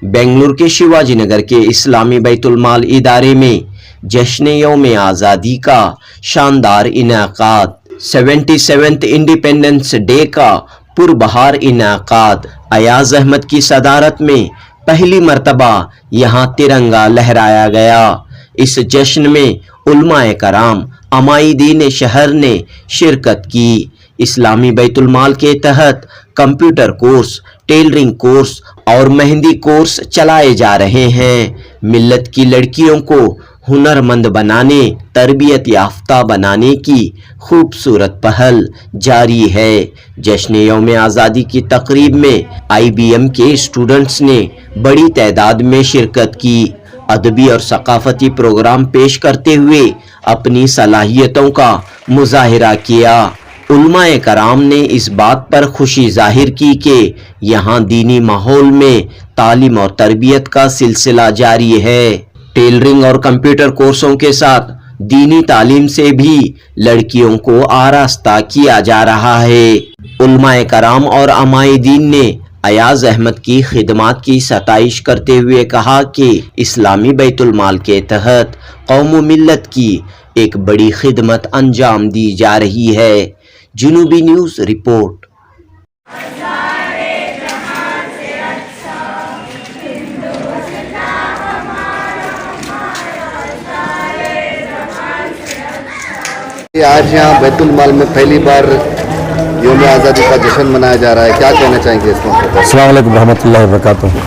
बेंगलुरु के शिवाजी नगर के इस्लामी बैतुल माल इदारे में जश्न यौम आज़ादी का शानदार इनाकाद, 77th इंडिपेंडेंस डे का पुरबहार इनाकाद। अयाज अहमद की सदारत में पहली मर्तबा यहाँ तिरंगा लहराया गया। इस जश्न में उलमाए कराम, अमाइदीन शहर ने शिरकत की। इस्लामी बैतुल माल के तहत कंप्यूटर कोर्स, टेलरिंग कोर्स और मेहंदी कोर्स चलाए जा रहे हैं। मिल्लत की लड़कियों को हुनरमंद बनाने, तरबियत याफ्ता बनाने की खूबसूरत पहल जारी है। जश्न यौम आज़ादी की तकरीब में IBM के स्टूडेंट्स ने बड़ी तादाद में शिरकत की। अदबी और सकाफती प्रोग्राम पेश करते हुए अपनी सलाहियतों का मुजाहिरा किया। उलमाए कराम ने इस बात पर खुशी जाहिर की कि यहाँ दीनी माहौल में तालीम और तरबियत का सिलसिला जारी है। टेलरिंग और कंप्यूटर कोर्सों के साथ दीनी तालीम से भी लड़कियों को आरास्ता किया जा रहा है। उलमाए कराम और अमाइदीन ने अयाज अहमद की खिदमात की सताइश करते हुए कहा कि इस्लामी बैतुल माल के तहत कौम व मिल्लत की एक बड़ी खिदमत अंजाम दी जा रही है। जुनूबी न्यूज़ रिपोर्ट। आज यहाँ बैतुल माल में पहली बार यौम आज़ादी का जश्न मनाया जा रहा है, क्या कहना चाहेंगे इस मौके पर? अस्सलाम वालेकुम रहमतुल्लाहि व बरकातुहू।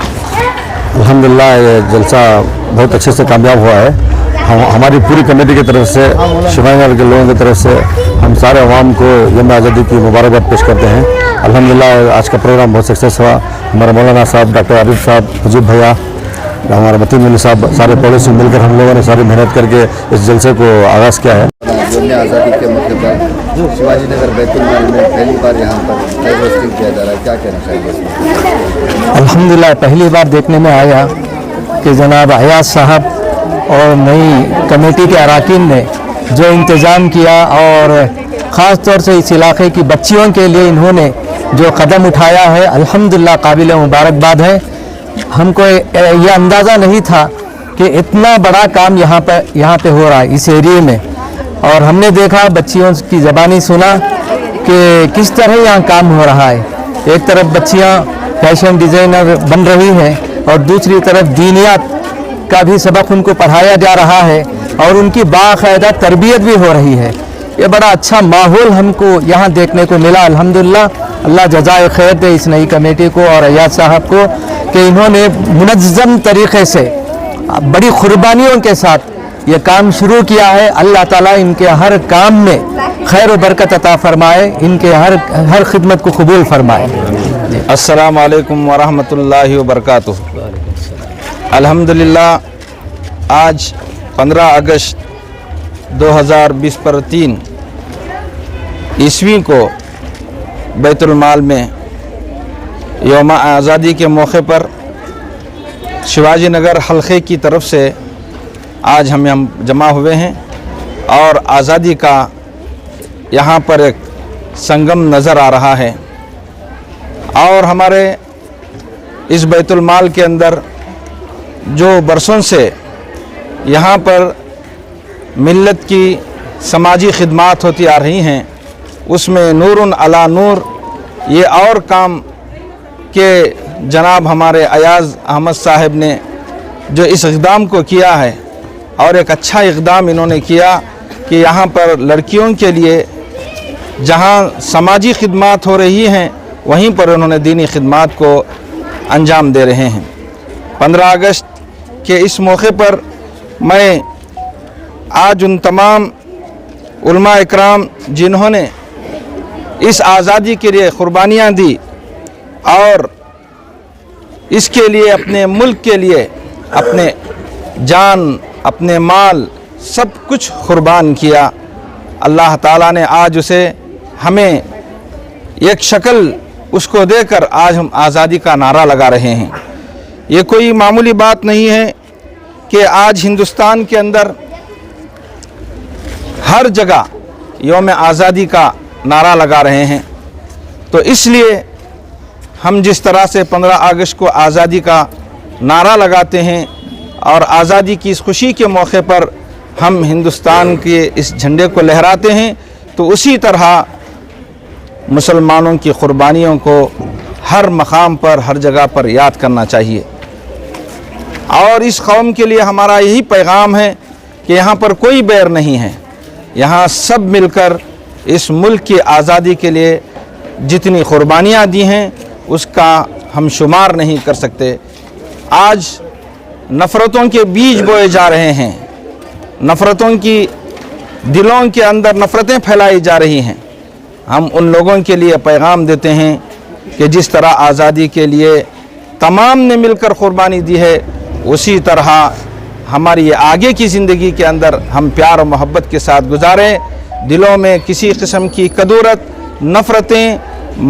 अल्हम्दुलिल्लाह ये जलसा बहुत अच्छे से कामयाब हुआ है। हमारी पूरी कमेटी की तरफ से, शिवाजी नगर के लोगों की तरफ से हम सारे अवाम को यौम आज़ादी की मुबारकबाद पेश करते हैं। अल्हम्दुलिल्लाह आज का प्रोग्राम बहुत सक्सेस हुआ। हमारे मौलाना साहब, डॉक्टर आरिफ साहब, मुजीब भैया, हमारे मतीन मौलवी साहब, सारे पड़ोसी मिलकर हम लोगों ने सारी मेहनत करके इस जलसे को आगाज़ किया है। यौम आज़ादी के मौके पर शिवाजी नगर बैतुल माल में पहली बार यहाँ पर फ्लैग होस्टिंग किया जा रहा है, क्या कहना चाहिए इसमें? अल्हम्दुलिल्लाह पहली बार देखने में आया कि जनाब अयाज साहब और नई कमेटी के अरकान ने जो इंतज़ाम किया और ख़ास तौर से इस इलाके की बच्चियों के लिए इन्होंने जो कदम उठाया है, अल्हम्दुलिल्लाह काबिल मुबारकबाद है। हमको ये अंदाज़ा नहीं था कि इतना बड़ा काम यहाँ पे हो रहा है इस एरिए में। और हमने देखा, बच्चियों की ज़बानी सुना कि किस तरह यहाँ काम हो रहा है। एक तरफ बच्चियाँ फैशन डिज़ाइनर बन रही हैं और दूसरी तरफ दीनियात का भी सबक उनको पढ़ाया जा रहा है और उनकी बाकायदा तरबियत भी हो रही है। ये बड़ा अच्छा माहौल हमको यहाँ देखने को मिला। अल्हम्दुलिल्लाह, अल्लाह जज़ाए खैर दे इस नई कमेटी को और अयाज साहब को कि इन्होंने मुनज़्ज़म तरीक़े से बड़ी कुर्बानियों के साथ ये काम शुरू किया है। अल्लाह ताला इनके हर काम में खैर व बरकत अता फरमाए, इनके हर खिदमत को कबूल फरमाए। अस्सलाम वालेकुम व रहमतुल्लाहि व बरकातुहू। अल्हम्दुलिल्लाह आज 15 अगस्त 2020 पर 3 ईस्वी को बैतुल माल में यौम आज़ादी के मौके पर शिवाजी नगर हल्के की तरफ से आज हम जमा हुए हैं और आज़ादी का यहाँ पर एक संगम नज़र आ रहा है। और हमारे इस बैतुल माल के अंदर जो बरसों से यहाँ पर मिल्लत की समाजी खिदमात होती आ रही हैं, उसमें नूरुन अला नूर ये और काम के जनाब हमारे अयाज अहमद साहब ने जो इस इक़दाम को किया है और एक अच्छा इक़दाम इन्होंने किया कि यहाँ पर लड़कियों के लिए जहाँ समाजी खिदमात हो रही हैं वहीं पर उन्होंने दीनी खिदमात को अंजाम दे रहे हैं। 15 अगस्त के इस मौके पर मैं आज उन तमाम उलमा इकराम जिन्होंने इस आज़ादी के लिए क़ुरबानियाँ दी और इसके लिए अपने मुल्क के लिए अपने जान, अपने माल सब कुछ कुर्बान किया, अल्लाह ताला ने आज उसे हमें एक शक्ल उसको देकर आज हम आज़ादी का नारा लगा रहे हैं। ये कोई मामूली बात नहीं है कि आज हिंदुस्तान के अंदर हर जगह यौम आज़ादी का नारा लगा रहे हैं। तो इसलिए हम जिस तरह से 15 अगस्त को आज़ादी का नारा लगाते हैं और आज़ादी की इस खुशी के मौके पर हम हिंदुस्तान के इस झंडे को लहराते हैं, तो उसी तरह मुसलमानों की क़ुरबानियों को हर मकाम पर, हर जगह पर याद करना चाहिए। और इस कौम के लिए हमारा यही पैगाम है कि यहाँ पर कोई बैर नहीं है, यहाँ सब मिलकर इस मुल्क की आज़ादी के लिए जितनी क़ुरबानियाँ दी हैं उसका हम शुमार नहीं कर सकते। आज नफ़रतों के बीज बोए जा रहे हैं, नफ़रतों की दिलों के अंदर नफ़रतें फैलाई जा रही हैं। हम उन लोगों के लिए पैगाम देते हैं कि जिस तरह आज़ादी के लिए तमाम ने मिलकर क़ुरबानी दी है, उसी तरह हमारी ये आगे की ज़िंदगी के अंदर हम प्यार और मोहब्बत के साथ गुजारें। दिलों में किसी किस्म की कदूरत, नफ़रतें,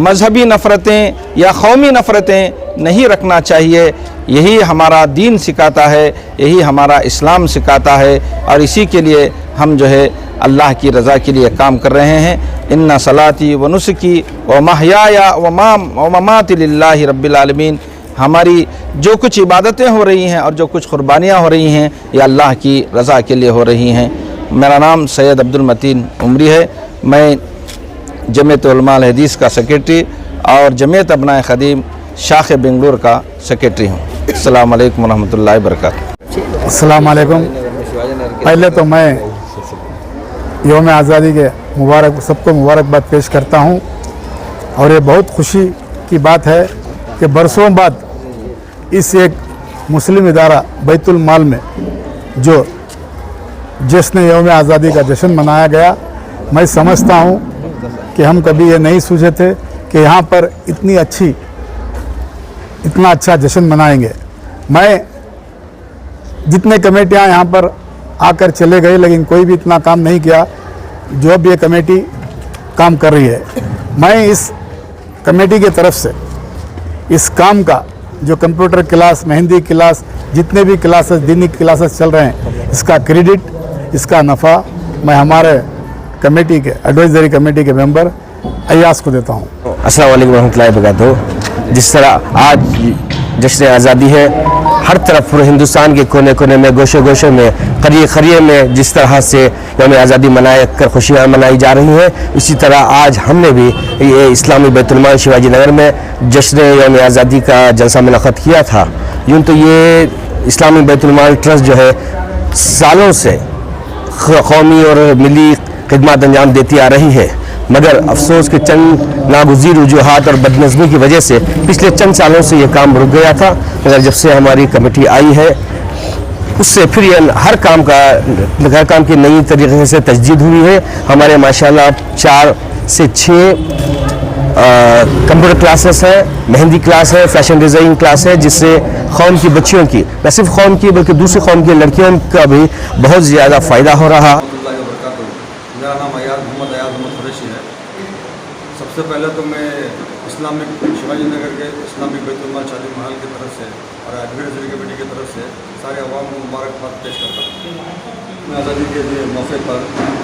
मजहबी नफ़रतें या कौमी नफ़रतें नहीं रखना चाहिए। यही हमारा दीन सिखाता है, यही हमारा इस्लाम सिखाता है, और इसी के लिए हम जो है अल्लाह की रज़ा के लिए काम कर रहे हैं। इन्ना सलाती व नुसकी व महयाया व ममाती लिल्लाहि रब्बिल आलमीन। हमारी जो कुछ इबादतें हो रही हैं और जो कुछ क़ुरबानियाँ हो रही हैं, ये अल्लाह की रज़ा के लिए हो रही हैं। मेरा नाम सैयद अब्दुल मतीन उमरी है। मैं जमीयत उलमा अल हदीस का सेक्रेटरी और जमीयत अबनाए ख़दीम शाख बेंगलुरु का सेक्रेटरी हूँ। अस्सलाम वालेकुम व रहमतुल्लाहि व बरकातुहू। अस्सलाम वालेकुम। पहले तो मैं यौम आज़ादी के सबको मुबारकबाद पेश करता हूँ, और ये बहुत खुशी की बात है कि बरसों बाद इस एक मुस्लिम इदारा बैतुल माल में जो जश्न यौम आज़ादी का जश्न मनाया गया। मैं समझता हूँ कि हम कभी ये नहीं सोचे थे कि यहाँ पर इतना अच्छा जश्न मनाएंगे। मैं जितने कमेटियाँ यहाँ पर आकर चले गए, लेकिन कोई भी इतना काम नहीं किया जो अब ये कमेटी काम कर रही है। मैं इस कमेटी की तरफ से इस काम का जो कंप्यूटर क्लास, मेहंदी क्लास, जितने भी क्लासेस, दीनी क्लासेस चल रहे हैं, इसका क्रेडिट, इसका नफ़ा मैं हमारे कमेटी के एडवाइजरी कमेटी के मेंबर अयास को देता हूँ। अस्सलाम वालेकुम रहमतुल्लाहि व बरकातुहू। जिस तरह आज जश्न आज़ादी है, हर तरफ पूरे हिंदुस्तान के कोने कोने में, गोशे गोशे में, क़रिए क़रिए में जिस तरह से यौम आज़ादी मनाया कर खुशियाँ मनाई जा रही हैं, इसी तरह आज हमने भी ये इस्लामी बैतुल माल शिवाजी नगर में जश्न यौम आज़ादी का जलसा मुनक़्क़द किया था। यूँ तो ये इस्लामी बैतुल माल ट्रस्ट जो है सालों से कौमी और मिली खिदमत अंजाम देती आ रही है, मगर अफसोस के चंद नागुज़ीर वजूहात और बदनज़मी की वजह से पिछले चंद सालों से ये काम रुक गया था। मगर जब से हमारी कमेटी आई है, उससे फिर ये हर काम की नई तरीके से तजदीद हुई है। हमारे माशाल्लाह 4 से 6 कंप्यूटर क्लासेस हैं, मेहंदी क्लास है, फैशन डिज़ाइन क्लास है, जिससे कौम की बच्चियों की, न सिर्फ कौम की बल्कि दूसरी कौम की लड़कियों का भी बहुत ज़्यादा फ़ायदा हो रहा। मेरा नाम मोहम्मद अयाज कुरैशी है। सबसे पहले तो मैं इस्लामिक शिवाजी नगर के इस्लामिक बैतुल माल शादी महल की तरफ से और एडवाइजरी कमेटी की तरफ से सारे अवाम को मुबारकबाद पेश करता हूँ। मैं आज़ादी के मौके पर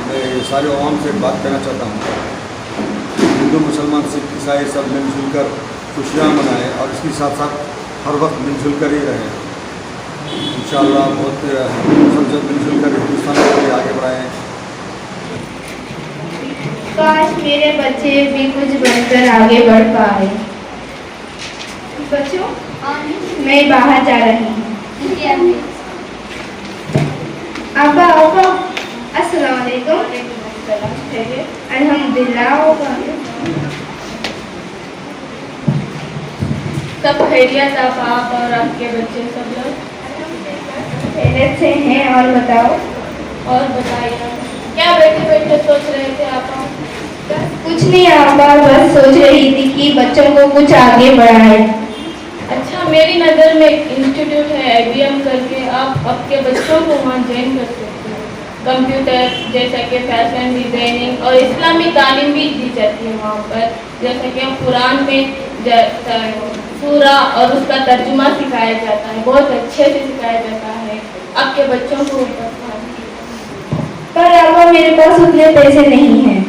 मैं सारे अवाम से बात करना चाहता हूँ। हिंदू, मुसलमान, सिख, ईसाई सब मिलजुल कर खुशियाँ मनाएँ और इसके साथ साथ हर वक्त मिलजुल कर ही रहें। इंशाअल्लाह बहुत सब जब मिलजुल कर हिंदुस्तान के लिए आगे बढ़ाएँ। काश मेरे बच्चे भी कुछ बनकर आगे बढ़ पाए। बच्चों, मैं बाहर जा रही हूँ। अब्बा अब्बा, अस्सलाम वालेकुम। अल्हम्दुलिल्लाह। सब खैरियत? आप और आपके बच्चे सब लोग खैरियत से हैं? और बताओ। और बताइए, क्या बैठे बैठे सोच रहे थे आप? कुछ नहीं अब्बा, बस सोच रही थी कि बच्चों को कुछ आगे बढ़ाए। अच्छा, मेरी नज़र में एक इंस्टीट्यूट है IBM करके, आप आपके बच्चों को वहाँ ज्वाइन कर सकते हैं। कंप्यूटर जैसे कि फैशन डिज़ाइनिंग और इस्लामी तालीम भी दी जाती है वहाँ पर। जैसे कि कुरान में सूरा और उसका तर्जुमा सिखाया जाता है, बहुत अच्छे से सिखाया जाता है। आपके बच्चों को पर अब्बा मेरे पास उतने पैसे नहीं हैं।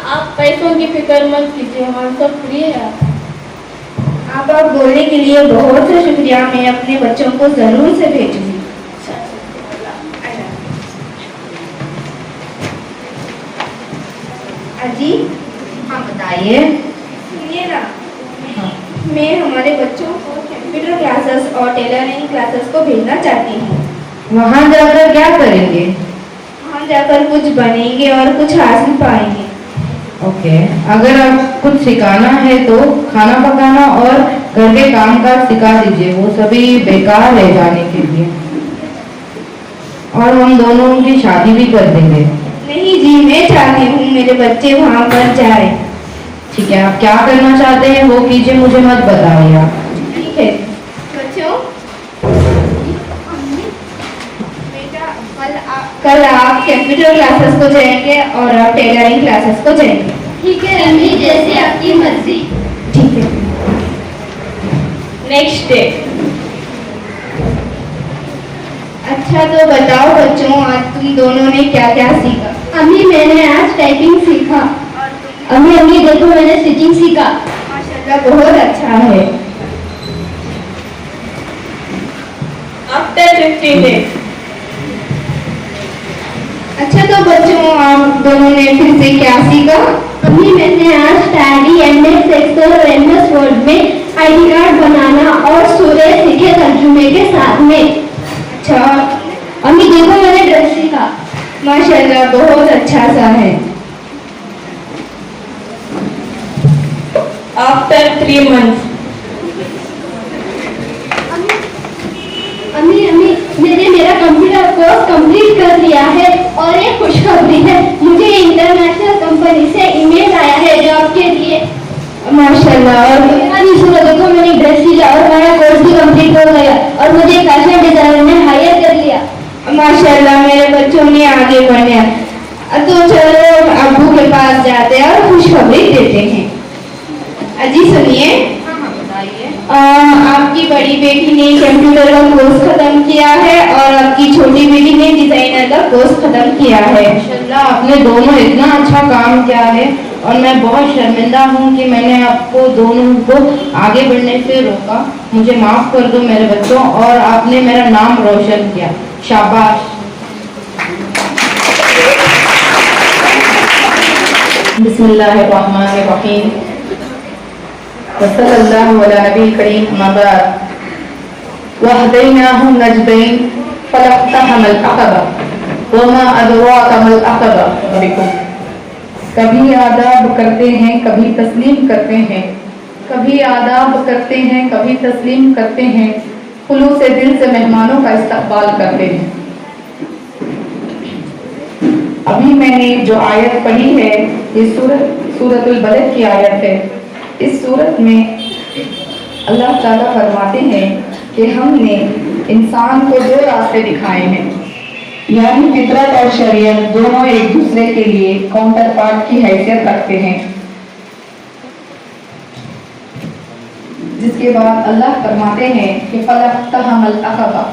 आप पैसों की फिक्र मत कीजिए, हमारे सब फ्री है। आप बोलने के लिए बहुत सा शुक्रिया। मैं अपने बच्चों को ज़रूर से भेजूंगी। अजी, हाँ बताइए। सुनिए ना, मैं हमारे बच्चों को कंप्यूटर क्लासेस और टेलरिंग क्लासेस को भेजना चाहती हूँ। वहाँ जाकर क्या करेंगे? वहाँ जाकर कुछ बनेंगे और कुछ हासिल पाएंगे। ओके, अगर आप कुछ सिखाना है तो खाना पकाना और घर के काम काज सिखा दीजिए, वो सभी बेकार है जाने के लिए। और हम दोनों उनकी शादी भी कर देंगे। नहीं जी, मैं चाहती हूँ मेरे बच्चे वहाँ पर जाए। ठीक है, आप क्या करना चाहते हैं वो कीजिए, मुझे मत बताइए आप। ठीक है बच्चों, कल आप कंप्यूटर क्लासेस को जाएंगे और आप टेलरिंग क्लासेस को जाएंगे। ठीक है अम्मी, जैसे आपकी मर्जी। ठीक है। Next day. अच्छा तो बताओ बच्चों, आज तुम दोनों ने क्या क्या सीखा? अम्मी मैंने आज टाइपिंग सीखा। अम्मी देखो मैंने स्टिचिंग सीखा। माशाल्लाह, बहुत अच्छा है। After 15 days। अच्छा तो बच्चों, आप दोनों ने फिर से क्या सीखा? अम्मी मैंने आज टैली, एमएस एक्सेल और एमएस वर्ड में आईडी कार्ड बनाना और सूर्य सीखे तर्जुमे के साथ में। अच्छा अम्मी देखो मैंने ड्रेस सीखा। माशाल्लाह, बहुत अच्छा सा है। After 3 months। अम्मी मैंने मेरा कंप्यूटर कोर्स कंप्लीट कर लिया है और एक खुशखबरी है, मुझे इंटरनेशनल कंपनी से ईमेल आया है जॉब के लिए। माशाल्लाह। और देखो मैंने ड्रेस सीखा और मेरा कोर्स भी कंप्लीट हो गया और मुझे फैशन डिजाइनर ने हायर कर लिया। माशाल्लाह, मेरे बच्चों ने आगे बढ़ा। तो चलो अब्बू के पास जाते हैं और खुशखबरी देते हैं। अजी सुनिए। आपकी बड़ी बेटी ने कंप्यूटर का कोर्स खत्म किया है और आपकी छोटी बेटी ने डिजाइनर का कोर्स खत्म किया है। माशाल्लाह, आपने दोनों इतना अच्छा काम किया है और मैं बहुत शर्मिंदा हूँ कि मैंने आपको दोनों को आगे बढ़ने से रोका। मुझे माफ़ कर दो मेरे बच्चों, और आपने मेरा नाम रोशन किया। शाबाश। बिस्मिल्लाहिर्रहमानिर्रहीम। वसल्लल्लाहु अला नबी करीम, अम्मा बाद। वहदैनाहु नजदैन फलक्तहमल अक़बा वमा अदराका मल अक़बा। कभी आदाब करते हैं कभी तस्लीम करते हैं, कभी आदाब करते हैं कभी तस्लीम करते हैं, खुलूस से दिल से मेहमानों का इस्तकबाल करते हैं। अभी मैंने जो आयत पढ़ी है ये सूरतुल बलद की आयत है। इस सूरत में अल्लाह ताला फरमाते हैं कि हमने इंसान को दो रास्ते दिखाए हैं, यानी फितरत और शरीयत दोनों एक दूसरे के लिए काउंटर पार्ट की हैसियत रखते हैं। जिसके बाद अल्लाह फरमाते हैं कि फलक्तहमल अक़बा,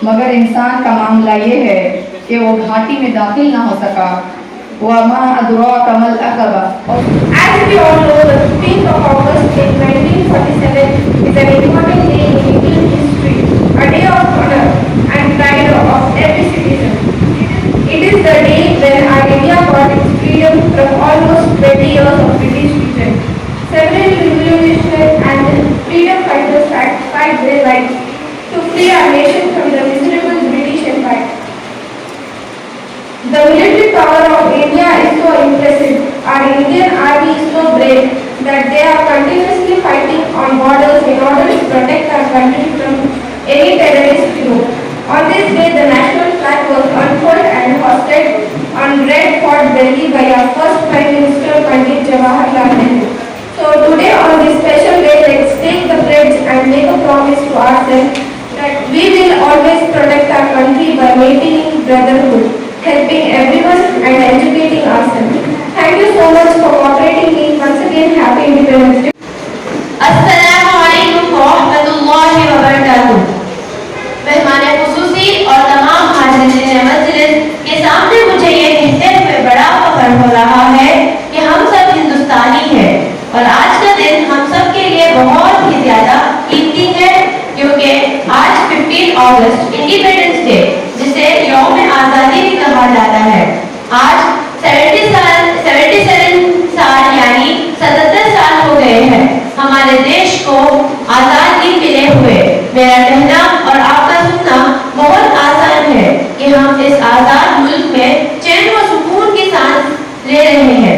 मगर इंसान का मामला ये है कि वो घाटी में दाखिल ना हो सका। वमा अदराका मल Uqba. As we all know, the 15th of August in 1947 is an important day in Indian history, a day of honor and pride of every citizen. It is the day when our India got its freedom from almost 20 years of British regime. Several revolutionaries and freedom fighters sacrificed their lives to free our nation from the miserable British Empire. The military power of India is so impressive. Our Indian army is so brave that they are continuously fighting on borders in order to protect our country from any terrorist group. On this day, the national flag was unfurled and hoisted on Red Fort Delhi by our first Prime Minister Pandit Jawaharlal Nehru. So today on this special day, let's take the pledge and make a promise to ourselves that we will always protect our country by maintaining brotherhood, helping everyone and educating ourselves. Thank you so much for cooperating me. Once again, Happy Independence Day. अस्सलामुअलैकुम वरहमतुल्लाहि वबरकातुहू। मेहमान खुसूसी और तमाम हाज़िरीन मजलिस के सामने मुझे ये कहते हुए बड़ा फख्र हो रहा है कि हम सब हिंदुस्तानी हैं और आज का दिन हम सब के लिए बहुत ही ज़्यादा अगस्त इंडिपेंडेंस डे, जिसे यौम आज़ादी भी कहा जाता है। आज 77 साल यानी 77 साल हो गए हैं हमारे देश को आज़ादी मिले हुए। मेरा कहना और आपका सुनना बहुत आसान है कि हम इस आज़ाद मुल्क में चैन व सुकून की सांस ले रहे हैं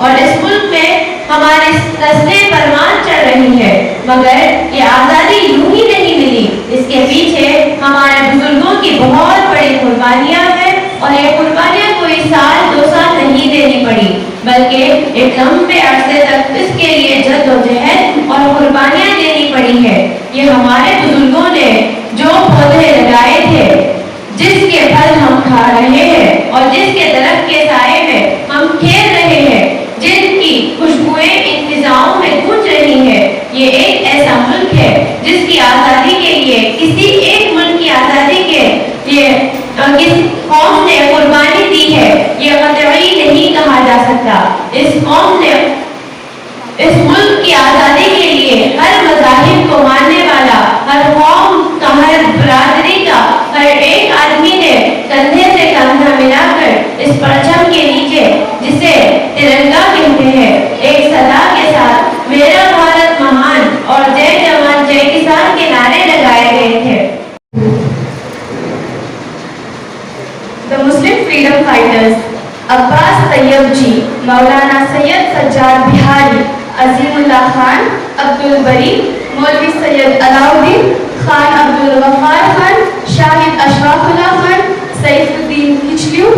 और इस मुल्क में हमारी नस्लें परवान चढ़ रही है। मगर ये आज़ादी यूं ही नहीं मिली, इसके पीछे हमारे बुजुर्गों की बहुत बड़ी कुर्बानियां हैं और ये कुर्बानियां कोई साल 2 साल नहीं देनी पड़ी, बल्कि एक लंबे अरसे तक इसके लिए जद्दोजहद और कुर्बानियां देनी पड़ी है। ये हमारे बुजुर्गों ने जो पौधे लगाए थे, जिसके फल हम खा रहे हैं और जिसके दरख्त के साए में हम खेल रहे हैं, जिनकी खुशबुएं इन फिजाओं में गूंज रही है, ये एक ऐसा मुल्क है जिसकी आज़ादी के लिए, किसी एक मुल्क की आज़ादी के लिए किस कौम ने कुर्बानी दी है, ये कतई नहीं कहा जा सकता। इस कौम ने इस मुल्क की आज़ादी के लिए हर मज़ाहिब को मानने वाला, हर कौम का, हर बरादरी का हर एक आदमी ने कंधे से कंधा मिलाकर इस परचम के नीचे, जिसे तिरंगा कहते हैं, एक सदा के साथ मेरा भारत महान और जय जवान जय किसान के नारे लगाए गए थे। The Muslim freedom fighters Abbas Tayyab जी, मौलाना सैयद सज्जाद बिहारी, अजीमुल्लाह खान, अब्दुल बरी, मौलवी सैयद अलाउद्दीन खान, अब्दुल गफ्फार खान, शाहिद अशफाकुल्लाह खान, सैफुद्दीन किचलू,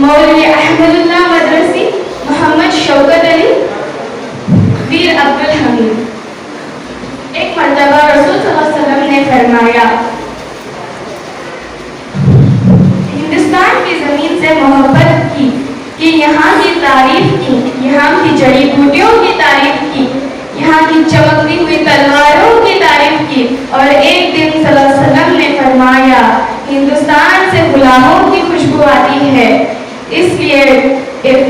मौलवी अहमदुल्लाह मदरसी, मोहम्मद शौकत अली, वीर अब्दुल हमीद। एक मर्तबा रसूल सल्लल्लाहु अलैहि वसल्लम ने फरमाया, हिंदुस्तान की ज़मीन से मोहब्बत की कि यहाँ की तारीफ की, यहाँ की जड़ी बूटियों की तारीफ की, यहाँ की चमकती हुई तलवारों की तारीफ की। और एक दिन सल्लल्लाहु अलैहि वसल्लम ने फरमाया, हिंदुस्तान से गुलामों की खुशबू आती है। इसलिए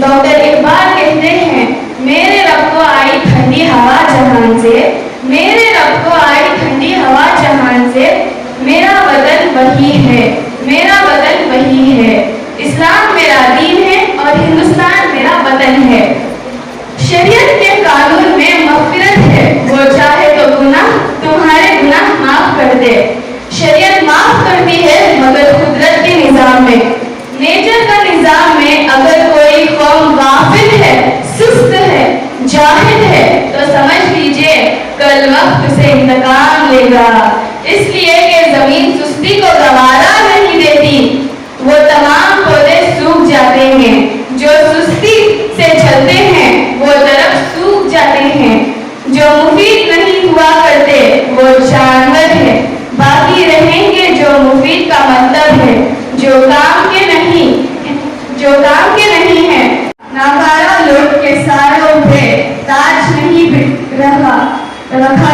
डॉक्टर इकबाल कहते हैं, मेरे रब को आई ठंडी हवा जहान से, मेरे रब को आई ठंडी हवा जहान से, मेरा वतन वही है, मेरा वतन वही है। इस्लाम मेरा दीन है और हिंदुस्तान मेरा वतन है। शरीयत के कानून में मग़फ़िरत है, वो चाहे तो गुनाह तुम्हारे गुनाह माफ कर दे। शरीयत माफ करती है मगर कुदरत के निज़ाम में, नेचर का निज़ाम में अगर कोई कौम गाफिल है, सुस्त है, जाहिल है, तो समझ लीजिए कल वक्त से इंतकाम लेगा। इसलिए कि ज़मीन सुस्ती को गवारा नहीं देती, वो तमाम पौधे सूख जाते हैं, जो सुस्ती से चलते हैं वो दरख्त सूख जाते हैं, जो मुफीद नहीं हुआ करते वो जानवर है, बाकी रहेंगे जो मुफीद का मतलब है, जो काम के नहीं है। नाकारा लोग के सारों पे ताज नहीं रखा